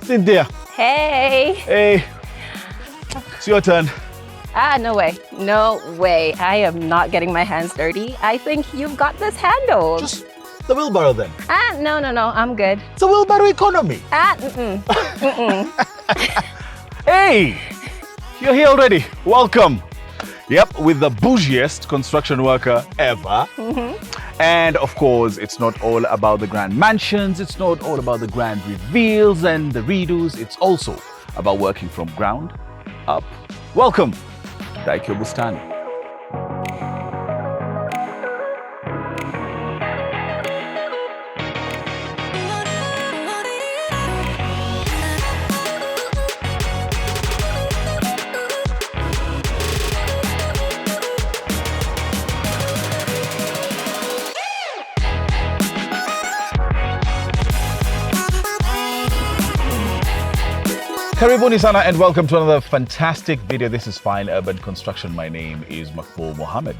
Cynthia. Hey. Hey. It's your turn. No way. No way. I am not getting my hands dirty. I think you've got this handled. Just the wheelbarrow then. No. I'm good. It's a wheelbarrow economy. Hey, you're here already. Welcome. Yep, with the bougiest construction worker ever. And of course, it's not all about the grand mansions. It's not all about the grand reveals and the redos. It's also about working from ground up. Welcome, Bustani. Karibuni sana and welcome to another fantastic video. This is Fine Urban Construction. My name is Makbul Mohammed.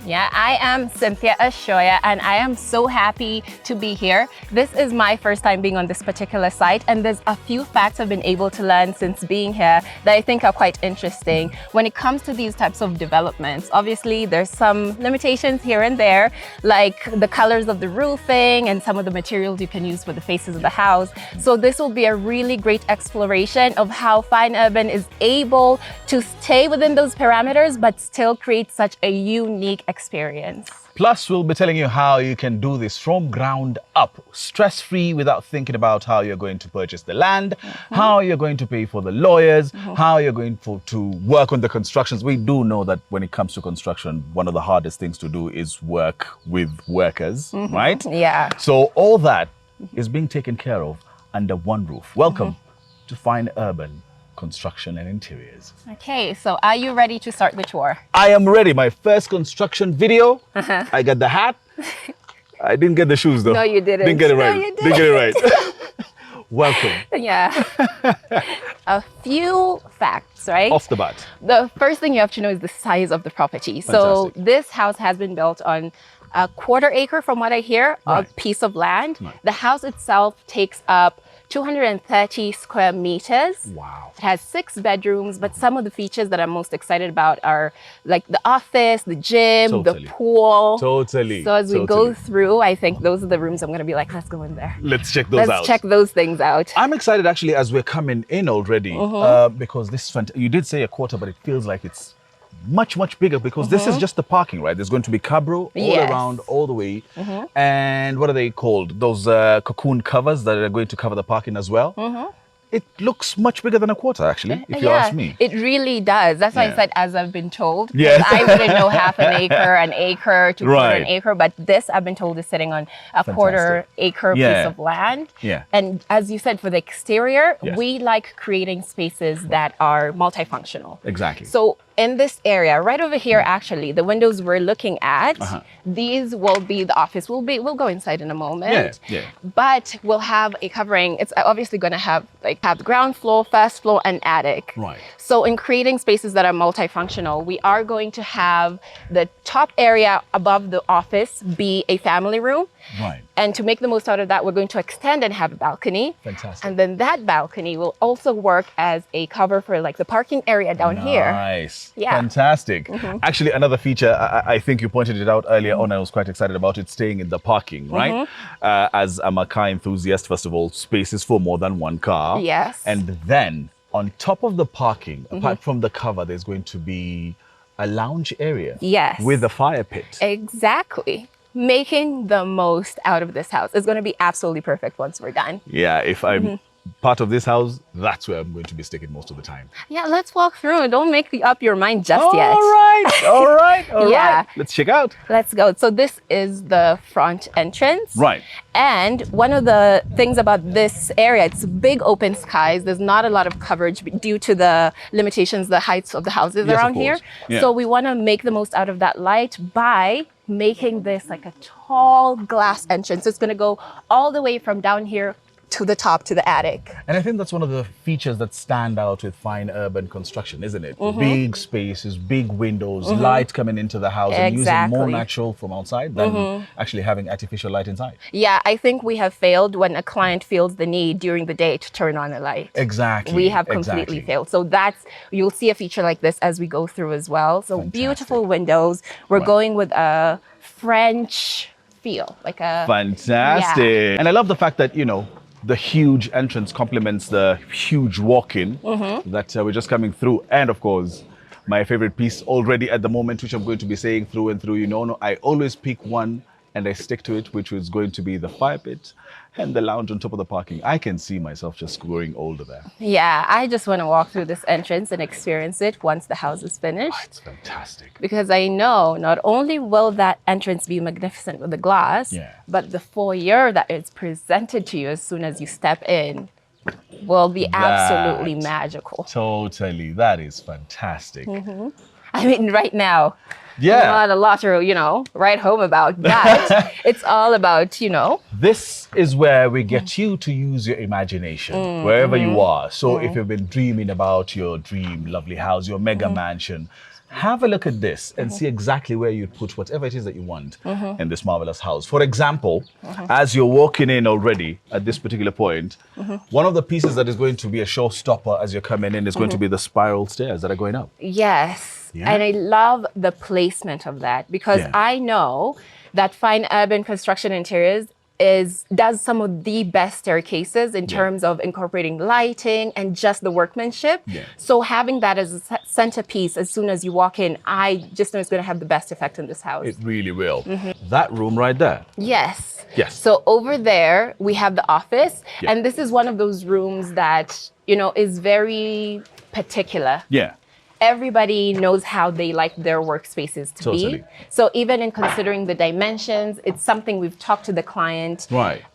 Yeah, I am Cynthia Ashoya and I am so happy to be here. This is my first time being on this particular site and there's a few facts I've been able to learn since being here that I think are quite interesting. When it comes to these types of developments, obviously there's some limitations here and there, like the colors of the roofing and some of the materials you can use for the faces of the house. So this will be a really great exploration of how Fine Urban is able to stay within those parameters but still create such a unique experience. Plus, we'll be telling you how you can do this from ground up, stress-free, without thinking about how you're going to purchase the land, how you're going to pay for the lawyers, how you're going to work on the constructions. We do know that when it comes to construction, one of the hardest things to do is work with workers, right? Yeah. So all that is being taken care of under one roof. Welcome to Fine Urban Construction and Interiors. Okay, so are you ready to start the tour? I am ready. My first construction video. I got the hat. I didn't get the shoes though. No, you didn't. Didn't get it right. No, you Didn't get it right. Welcome. Yeah. A few facts, right? Off the bat. The first thing you have to know is the size of the property. So this house has been built on a 1/4 acre, from what I hear, a piece of land. The house itself takes up 230 square meters. Wow. It has 6 bedrooms, but some of the features that I'm most excited about are like the office, the gym, the pool. Totally. So as we go through, I think those are the rooms I'm going to be like, let's go in there. Let's check those out. Let's check those things out. I'm excited actually as we're coming in already because this, you did say a 1/4, but it feels like it's much bigger because this is just the parking, right? There's going to be cabro all around, all the way. And what are they called? Those cocoon covers that are going to cover the parking as well. It looks much bigger than a 1/4 actually, if you ask me. It really does. That's why I said, as I've been told. Yes. I wouldn't know half an acre to 1/4 acre, but this I've been told is sitting on a 1/4 acre piece of land. And as you said, for the exterior, we like creating spaces that are multifunctional. Exactly. So in this area, right over here, actually, the windows we're looking at, these will be the office. We'll go inside in a moment. But we'll have a covering. It's obviously going to have the ground floor, first floor, and attic. Right. So in creating spaces that are multifunctional, we are going to have the top area above the office be a family room. Right. And to make the most out of that, we're going to extend and have a balcony. Fantastic. And then that balcony will also work as a cover for like the parking area down here. Nice. Yeah. Fantastic. Actually, another feature, I think you pointed it out earlier on, I was quite excited about it, staying in the parking, right? As I'm a car enthusiast, first of all, spaces for more than one car. Yes. And then on top of the parking, apart from the cover, there's going to be a lounge area. Yes. With a fire pit. Exactly. Making the most out of this house is going to be absolutely perfect once we're done. Yeah, if I'm part of this house, that's where I'm going to be sticking most of the time. Yeah, let's walk through. Don't make up your mind just yet. All right. Let's check out. Let's go. So this is the front entrance. Right. And one of the things about this area, it's big open skies. There's not a lot of coverage due to the limitations, the heights of the houses around here. Yeah. So we want to make the most out of that light by making this like a tall glass entrance. It's going to go all the way from down here to the top, to the attic. And I think that's one of the features that stand out with fine urban construction, isn't it? Big spaces, big windows, light coming into the house and using more natural from outside than actually having artificial light inside. Yeah, I think we have failed when a client feels the need during the day to turn on a light. Exactly. We have completely failed. So you'll see a feature like this as we go through as well. So beautiful windows. We're going with a French feel, like a... Fantastic. Yeah. And I love the fact that, the huge entrance complements the huge walk-in that we're just coming through. And of course, my favorite piece already at the moment, which I'm going to be saying through and through, I always pick one and I stick to it, which is going to be the fire pit and the lounge on top of the parking. I can see myself just growing older there. Yeah, I just want to walk through this entrance and experience it once the house is finished. Oh, it's fantastic. Because I know not only will that entrance be magnificent with the glass, but the foyer that is presented to you as soon as you step in will be absolutely magical. Totally. That is fantastic. I mean, right now, not a lot to, write home about, but it's all about, This is where we get you to use your imagination, wherever you are. So if you've been dreaming about your dream lovely house, your mega mansion, have a look at this and see exactly where you'd put whatever it is that you want in this marvelous house. For example, as you're walking in already at this particular point, one of the pieces that is going to be a showstopper as you're coming in is going to be the spiral stairs that are going up. Yes. Yeah. And I love the placement of that because I know that fine urban construction interiors does some of the best staircases in terms of incorporating lighting and just the workmanship. So having that as a centerpiece as soon as you walk in, I just know it's going to have the best effect in this house. It really will. That room right there. Yes. Yes. So over there, we have the office. And this is one of those rooms that, is very particular. Yeah. Everybody knows how they like their workspaces to be. So even in considering the dimensions, it's something we've talked to the client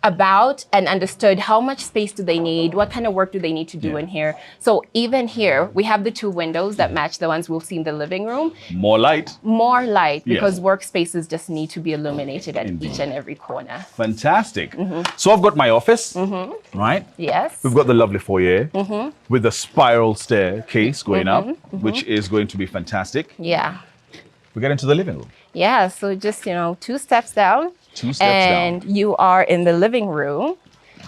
about and understood how much space do they need, what kind of work do they need to do in here. So even here, we have the two windows that match the ones we'll see in the living room. More light. More light because workspaces just need to be illuminated at each and every corner. Fantastic. So I've got my office, right? Yes. We've got the lovely foyer with the spiral staircase going up, which is going to be fantastic. Yeah. We get into the living room. Yeah, so just, 2 steps down. 2 steps and down. You are in the living room,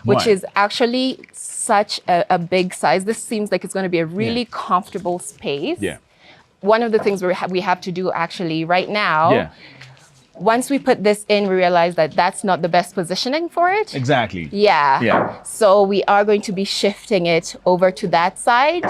which is actually such a big size. This seems like it's going to be a really comfortable space. Yeah. One of the things we have to do actually right now, once we put this in, we realize that that's not the best positioning for it. Exactly. Yeah. So we are going to be shifting it over to that side.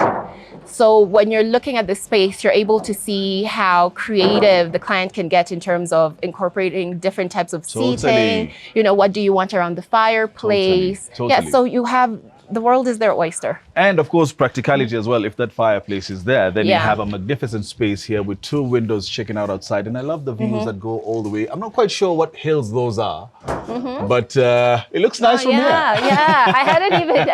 So when you're looking at the space, you're able to see how creative the client can get in terms of incorporating different types of seating. What do you want around the fireplace? Yeah, so you have, the world is their oyster. And of course, practicality as well. If that fireplace is there, then you have a magnificent space here with 2 windows checking out outside. And I love the views that go all the way. I'm not quite sure what hills those are, but it looks nice from here. Yeah, I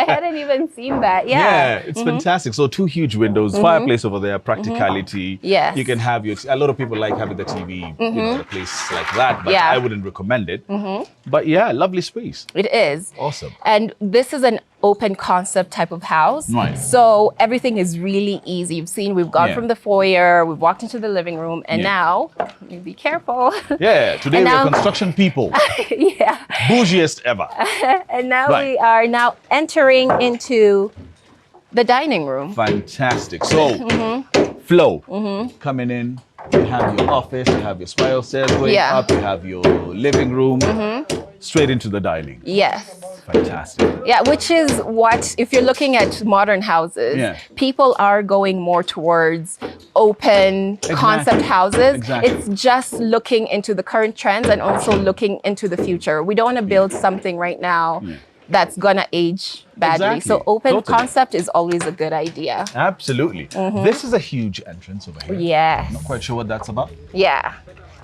hadn't even seen that. Yeah, it's fantastic. So 2 huge windows, fireplace over there, practicality. Yes. You can have a lot of people like having the TV in a place like that, but I wouldn't recommend it. But yeah, lovely space. It is. Awesome. And this is an open concept type of house. Right. So everything is really easy. You've seen we've gone from the foyer, we've walked into the living room, and now, be careful. Yeah, today we're construction people. Bougiest ever. And now we are now entering into the dining room. Fantastic. So, flow. Coming in, you have your office, you have your spiral stairs going up, you have your living room, straight into the dining. Yes. Fantastic. Yeah, which is what, if you're looking at modern houses, people are going more towards open concept houses. It's just looking into the current trends and also looking into the future. We don't want to build something right now that's gonna age badly. So open concept is always a good idea. Absolutely. This is a huge entrance over here. Yes. I'm not quite sure what that's about. Yeah.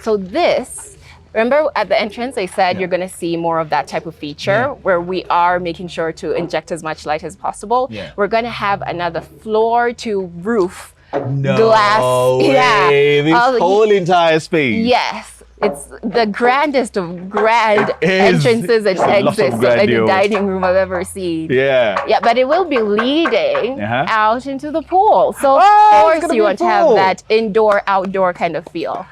So this, remember at the entrance, I said you're going to see more of that type of feature where we are making sure to inject as much light as possible. We're going to have another floor to roof glass. Way. This whole entire space. Yes. It's the grandest of grand It is. entrances and Lots of exits in a grandiose. dining room I've ever seen. Yeah. Yeah, but it will be leading Uh-huh. out into the pool. So Oh, of it's course gonna you be a want to have pool. that indoor-outdoor kind of feel.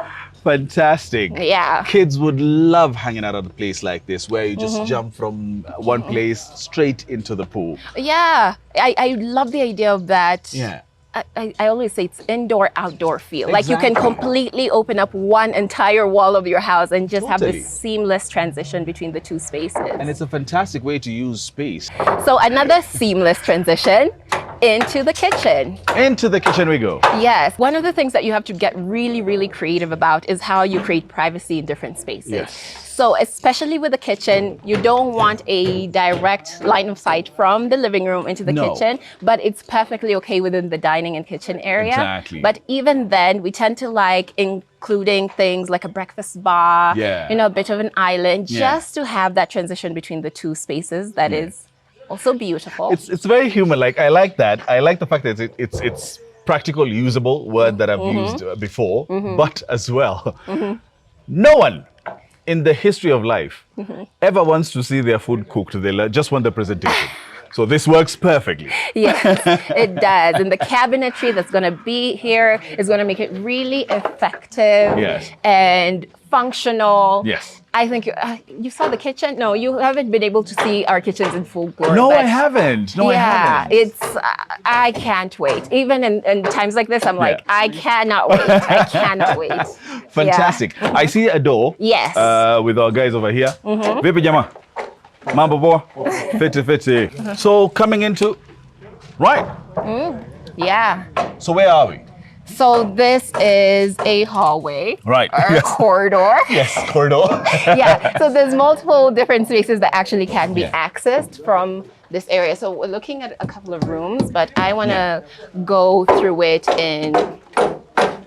Fantastic. Yeah. Kids would love hanging out at a place like this where you Mm-hmm. just jump from one place straight into the pool. Yeah, I love the idea of that. Yeah. I always say it's indoor-outdoor feel. Like you can Exactly. completely open up one entire wall of your house and just have Totally. this seamless transition between the two spaces. And it's a fantastic way to use space. So another seamless transition into the kitchen. Into the kitchen we go. Yes, one of the things that you have to get really, really creative about is how you create privacy in different spaces. Yes. So especially with the kitchen, you don't want a direct line of sight from the living room into the No. kitchen, but it's perfectly okay within the dining and kitchen area. Exactly. But even then, we tend to like including things like a breakfast bar, Yeah. you know, a bit of an island, Yeah. just to have that transition between the two spaces that is also beautiful. It's very human. Like I like that. I like the fact that it's practical, usable word that I've used before, but as well, no one in the history of life ever wants to see their food cooked. They just want the presentation. So this works perfectly. Yes, it does. And the cabinetry that's going to be here is going to make it really effective Yes. and functional. Yes. I think you saw the kitchen. No, you haven't been able to see our kitchens in full glory. No, but I haven't. No, I yeah, haven't. it's I can't wait. Even in times like this, I'm like, Yeah. I cannot wait. I cannot wait. Fantastic. I see a door. Yes. With our guys over here. Vipi jama? Mambo poa? Fiti fiti. So coming into, right. Yeah. So where are we? So this is a hallway. Right. Or a corridor. Yes, corridor. Yeah, so there's multiple different spaces that actually can be Yeah. accessed from this area. So we're looking at a couple of rooms, but I want to go through it in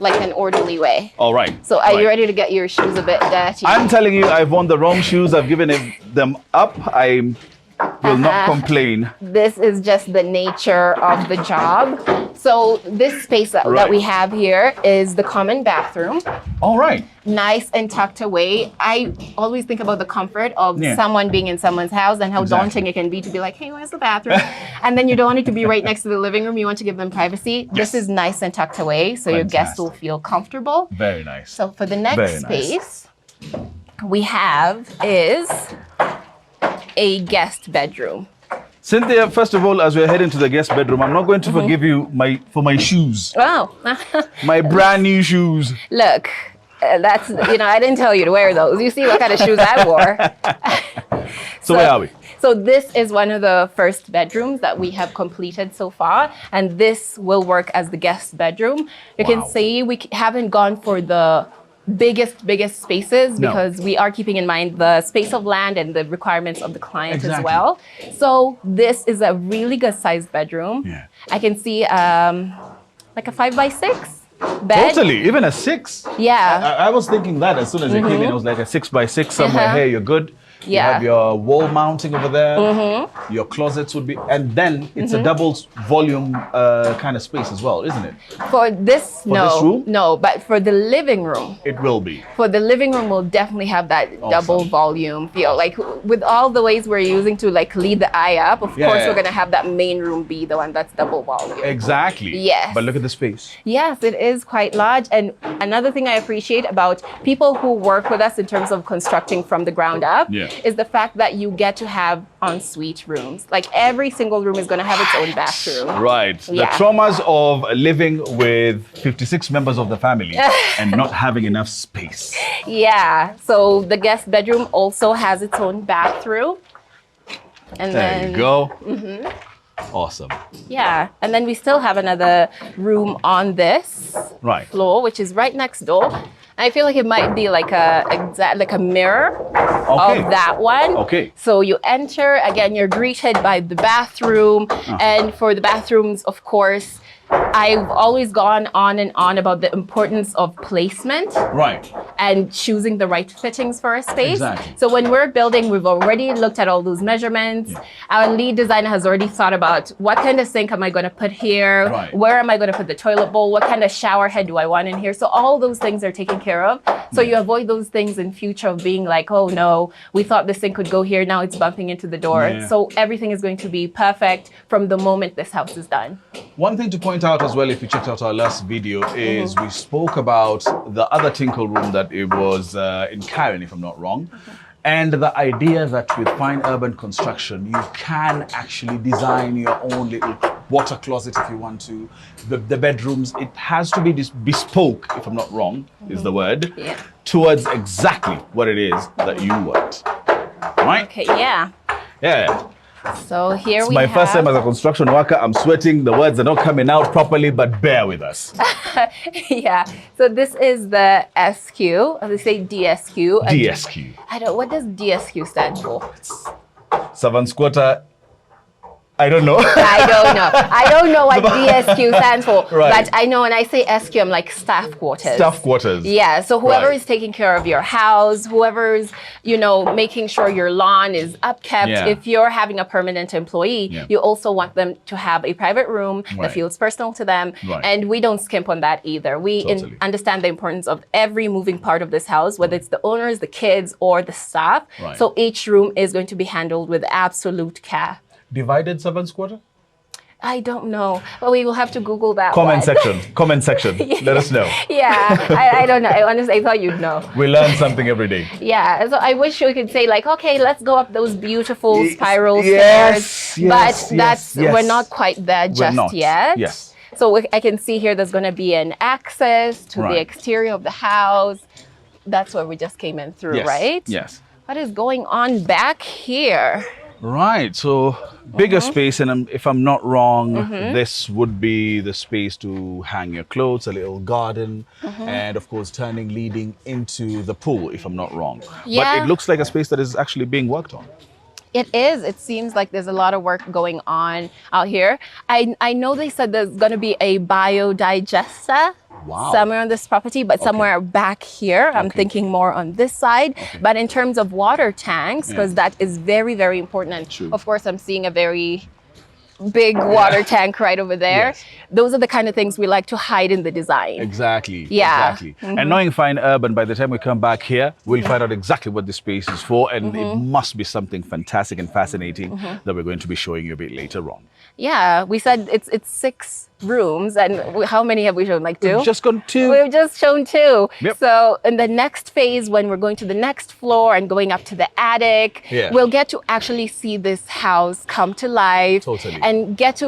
like an orderly way. All right. So are you Right. ready to get your shoes a bit dirty? I'm telling you, I've worn the wrong shoes. I've given them up. I will not complain. This is just the nature of the job. So this space that Right. we have here is the common bathroom. All right. Nice and tucked away. I always think about the comfort of Yeah. someone being in someone's house and how Exactly. daunting it can be to be like, hey, where's the bathroom? And then you don't want it to be right next to the living room. You want to give them privacy. This is nice and tucked away, so your guests will feel comfortable. Very nice. So for the Very next nice. space we have is a guest bedroom. Cynthia, first of all, as we're heading to the guest bedroom, I'm not going to forgive you for my shoes, Oh, my brand new shoes. look, that's, I didn't tell you to wear those. You see what kind of shoes I wore. So where are we? So this is one of the first bedrooms that we have completed so far, and this will work as the guest bedroom. You can Wow. see we haven't gone for the biggest spaces No. because we are keeping in mind the space of land and the requirements of the client as Exactly. well. So this is a really good sized bedroom. Yeah. I can see like a 5x6 bed. Totally, even a 6. Yeah. I was thinking that as soon as you came in, it was like a 6x6 somewhere Uh-huh. here. You're good. You Yeah. have your wall mounting over there. Your closets would be, and then it's a double volume kind of space as well, isn't it? For this, no, this room? no, but for the living room. It will be. For the living room, we'll definitely have that double volume feel. Like with all the ways we're using to like lead the eye up, of Yeah, course yeah. we're gonna have that main room be the one that's double volume. Exactly. Yes. But look at the space. Yes, it is quite large. And another thing I appreciate about people who work with us in terms of constructing from the ground up Yeah. is the fact that you get to have ensuite rooms. Like every single room is gonna have its own bathroom. Right. Yeah. The traumas of living with 56 members of the family and not having enough space. Yeah, so the guest bedroom also has its own bathroom. And There then, you go. Awesome. yeah, and then we still have another room on this Right. floor, which is right next door. I feel like it might be like a mirror Okay. of that one. Okay. So you enter, again, you're greeted by the bathroom. And for the bathrooms, of course, I've always gone on and on about the importance of placement. Right. And choosing the right fittings for a space. Exactly. So when we're building, we've already looked at all those measurements. Yeah. Our lead designer has already thought about what kind of sink am I going to put here? Right. Where am I going to put the toilet bowl? What kind of shower head do I want in here? So all those things are taken care of. So you avoid those things in future of being like, oh no, we thought the sink could go here. Now it's bumping into the door. Yeah. So everything is going to be perfect from the moment this house is done. One thing to point out as well, if you checked out our last video, is we spoke about the other tinkle room that it was in Karen, if I'm not wrong. And the idea that with fine urban construction, you can actually design your own little water closet if you want to. The bedrooms, it has to be bespoke, if I'm not wrong, is the word, towards exactly what it is that you want. Right? Okay, yeah. Yeah. So here It's we my have... first time as a construction worker. I'm sweating. The words are not coming out properly, but bear with us. Yeah. So this is the SQ. They say DSQ. DSQ. I don't. What does DSQ stand for? Servant squatter. I don't know. I don't know. I don't know what DSQ stands for. Right. But I know when I say SQ, I'm like staff quarters. Staff quarters. Yeah. So whoever Right. is taking care of your house, whoever's, making sure your lawn is upkept. Yeah. If you're having a permanent employee, Yeah. you also want them to have a private room that Right. feels personal to them. Right. And we don't skimp on that either. We Totally. understand the importance of every moving part of this house, whether it's the owners, the kids, or the staff. Right. So each room is going to be handled with absolute care. Divided servant squatter? I don't know. But we will have to Google that Comment one. section. Comment section. Let us know. Yeah, I don't know. I thought you'd know. We learn something every day. Yeah, so I wish we could say like, okay, let's go up those beautiful spiral Yes, stairs. yes, But that's yes. we're not quite there just not. yet. Yes. So I can see here there's going to be an access to the Right. exterior of the house. That's where we just came in through, Yes. right? Yes. What is going on back here? Right. So bigger space, and if I'm not wrong, this would be the space to hang your clothes, a little garden, and of course leading into the pool, if I'm not wrong. Yeah. But it looks like a space that is actually being worked on. It is. It seems like there's a lot of work going on out here. I know they said there's going to be a biodigester somewhere on this property, but somewhere back here. I'm thinking more on this side. But in terms of water tanks, because that is very, very important. And True. of course, I'm seeing a very big water tank right over there. Yes. Those are the kind of things we like to hide in the design. Exactly. Yeah. Exactly. And knowing fine urban, by the time we come back here, we'll find out exactly what the space is for, and it must be something fantastic and fascinating that we're going to be showing you a bit later on. Yeah, we said it's 6 rooms, and how many have we shown? Like 2? We've just gone 2. We've just shown 2. Yep. So in the next phase, when we're going to the next floor and going up to the attic, we'll get to actually see this house come to life. Totally. And get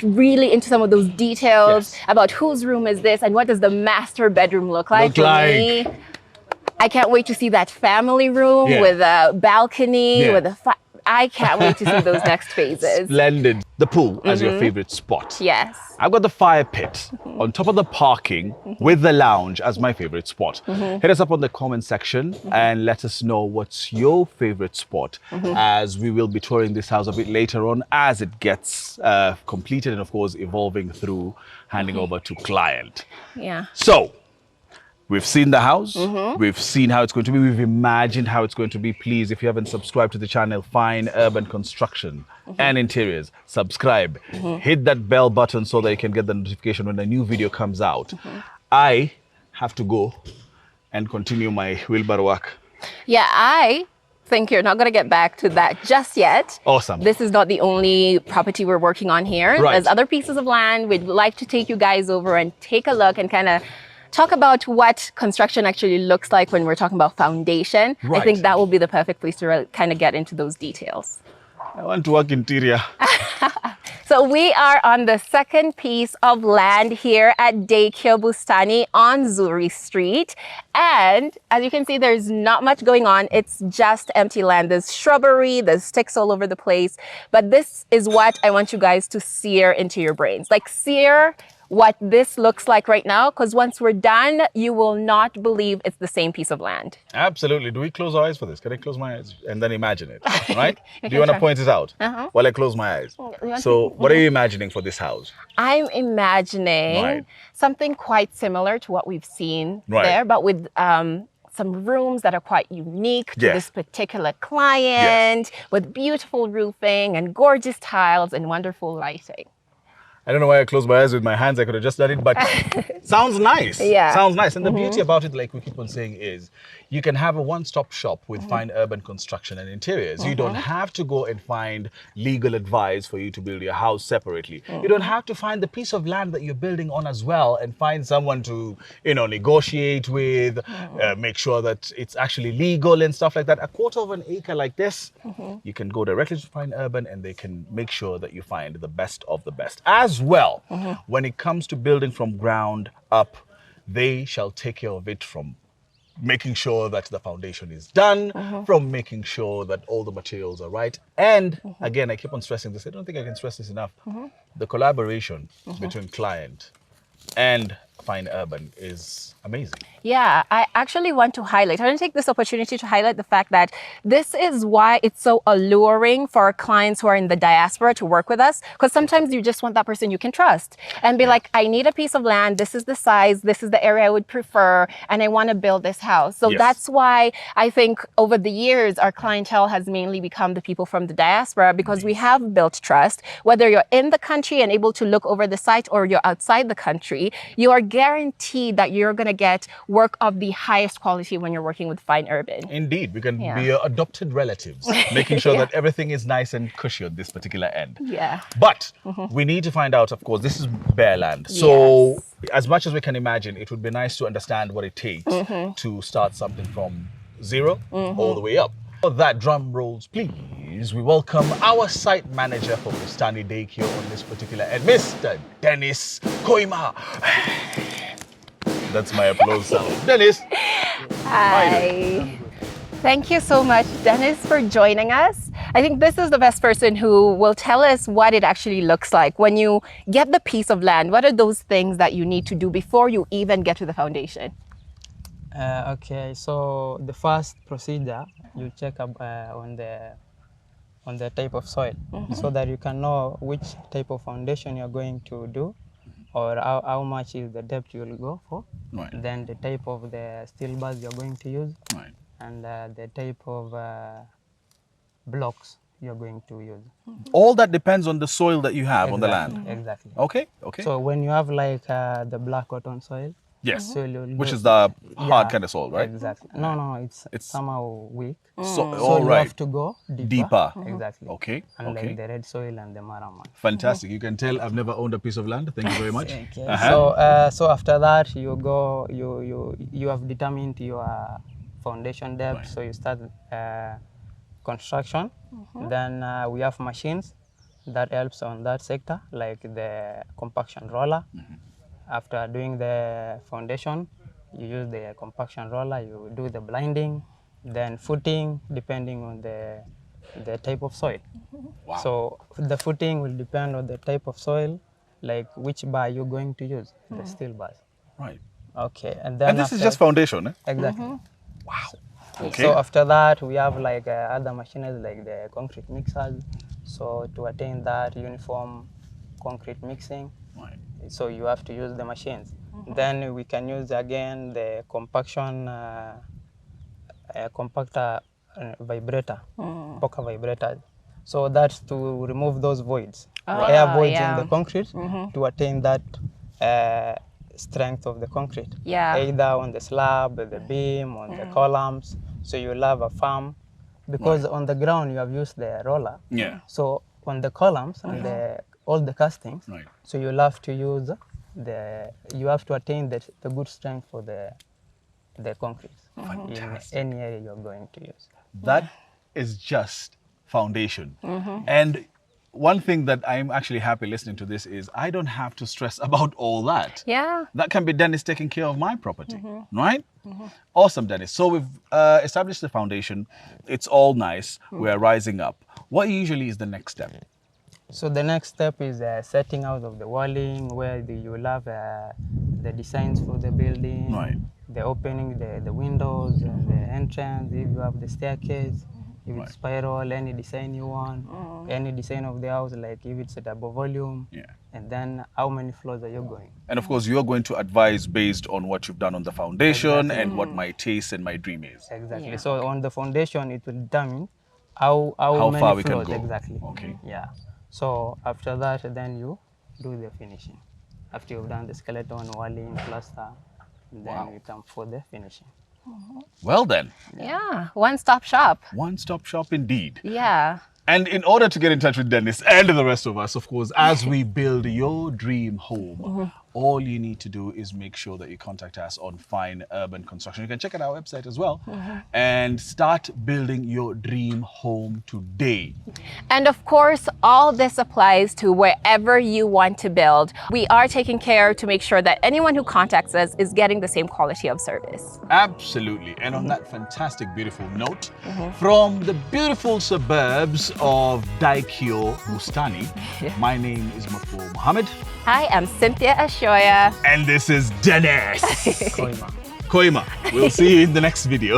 really into some of those details about whose room is this and what does the master bedroom look like. For me, I can't wait to see that family room with a balcony, with a I can't wait to see those next phases. Splendid. The pool as your favorite spot. Yes. I've got the fire pit on top of the parking with the lounge as my favorite spot. Hit us up on the comment section and let us know what's your favorite spot, as we will be touring this house a bit later on as it gets completed and of course evolving through handing over to client. Yeah. So we've seen the house, we've seen how it's going to be, we've imagined how it's going to be. Please, if you haven't subscribed to the channel, Fine Urban Construction and Interiors, subscribe. Hit that bell button so that you can get the notification when a new video comes out. I have to go and continue my wheelbarrow work. Yeah, I think you're not going to get back to that just yet. Awesome. This is not the only property we're working on here. Right. There's other pieces of land. We'd like to take you guys over and take a look and kind of talk about what construction actually looks like when we're talking about foundation. Right. I think that will be the perfect place to kind of get into those details. I want to work interior. So we are on the second piece of land here at Daycare Bustani on Zuri Street. And as you can see, there's not much going on. It's just empty land. There's shrubbery, there's sticks all over the place. But this is what I want you guys to sear into your brains. Like sear what this looks like right now, because once we're done, you will not believe it's the same piece of land. Absolutely. Do we close our eyes for this? Can I close my eyes and then imagine it? Right? You Do you want to can try. point it out while I close my eyes? So, what are you imagining for this house? I'm imagining Right. something quite similar to what we've seen Right. there, but with some rooms that are quite unique to Yes. this particular client, with beautiful roofing and gorgeous tiles and wonderful lighting. I don't know why I closed my eyes with my hands. I could have just done it, but sounds nice. Yeah. Sounds nice. And the beauty about it, like we keep on saying, is you can have a one-stop shop with fine urban construction and interiors. You don't have to go and find legal advice for you to build your house separately. You don't have to find the piece of land that you're building on as well and find someone to, negotiate with, make sure that it's actually legal and stuff like that. A quarter of an acre like this, you can go directly to Fine Urban and they can make sure that you find the best of the best. As well, when it comes to building from ground up, they shall take care of it from making sure that the foundation is done, from making sure that all the materials are right. And again, I keep on stressing this. I don't think I can stress this enough. The collaboration between client and Fine Urban is amazing. Yeah, I actually want to highlight, I want to take this opportunity to highlight the fact that this is why it's so alluring for our clients who are in the diaspora to work with us, because sometimes you just want that person you can trust and be like, I need a piece of land, this is the size, this is the area I would prefer, and I want to build this house. So Yes. that's why I think over the years, our clientele has mainly become the people from the diaspora, because we have built trust. Whether you're in the country and able to look over the site or you're outside the country, you are guaranteed that you're going to get work of the highest quality when you're working with Fine Urban. Indeed, we can Yeah. be your adopted relatives, making sure that everything is nice and cushy on this particular end. Yeah. But we need to find out, of course, this is bare land. So as much as we can imagine, it would be nice to understand what it takes to start something from zero all the way up. For that, drum rolls, please. We welcome our site manager for Bustani Daycare on this particular end, Mr. Dennis Koima. That's my applause sound. Dennis. Hi. Thank you so much, Dennis, for joining us. I think this is the best person who will tell us what it actually looks like. When you get the piece of land, what are those things that you need to do before you even get to the foundation? Okay, so the first procedure, you check up on the type of soil so that you can know which type of foundation you're going to do, or how much is the depth you will go for. Right. Then the type of the steel bars you're going to use, Right. and the type of blocks you're going to use. All that depends on the soil that you have on the land. Exactly. Okay, okay. So when you have like the black cotton soil, yes, so you'll which go- is the hard Yeah, kind of soil, right? Exactly. No, it's It's- somehow weak. So, So all you right. have to go deeper. Deeper. Exactly. Okay, Unlike okay. the red soil and the maraman. Fantastic. You can tell I've never owned a piece of land. Thank you very much. Okay. Uh-huh. So after that you go you have determined your foundation depth. Right. So you start construction. Then we have machines that helps on that sector, like the compaction roller. After doing the foundation, you use the compaction roller, you do the blinding, then footing, depending on the type of soil. Wow. So the footing will depend on the type of soil, like which bar you're going to use, the steel bars. Right. Okay, and then And this is after- just foundation, eh? exactly. Wow. Okay. So after that, we have like other machines like the concrete mixers. So to attain that uniform concrete mixing, Right. so you have to use the machines. Then we can use again the compaction compactor vibrator, poker vibrators. So that's to remove those voids, air voids yeah. in the concrete, to attain that strength of the concrete. Yeah. Either on the slab, the beam, on the columns. So you'll have a firm, because on the ground you have used the roller. Yeah. So on the columns and all the castings, Right. so you'll have to use you have to attain the good strength for the concrete in any area you're going to use. That is just foundation. And one thing that I'm actually happy listening to this is I don't have to stress about all that. Yeah. That can be Dennis taking care of my property, right? Awesome, Dennis. So we've established the foundation. It's all nice. We're rising up. What usually is the next step? So the next step is setting out of the walling, where you will have the designs for the building, Right. the opening, the windows, the entrance, if you have the staircase, if Right. it's spiral, any design you want, any design of the house, like if it's a double volume, Yeah. and then how many floors are you going? And of course, you're going to advise based on what you've done on the foundation and what my taste and my dream is. Exactly. Yeah. So on the foundation, it will determine how many far we can floors go. exactly. Okay. Yeah. So after that, then you do the finishing. After you've done the skeleton, walling, plaster, then Wow. you come for the finishing. Well then, Yeah, one-stop shop. one-stop shop indeed. Yeah. And in order to get in touch with Dennis and the rest of us, of course, as we build your dream home, all you need to do is make sure that you contact us on Fine Urban Construction. You can check out our website as well and start building your dream home today. And of course, all this applies to wherever you want to build. We are taking care to make sure that anyone who contacts us is getting the same quality of service. Absolutely. And on that fantastic, beautiful note, from the beautiful suburbs of Daikyo, Bustani, my name is Mafo Mohammed. Hi, I'm Cynthia Ashoya. And this is Dennis Koima. Koima. We'll see you in the next video.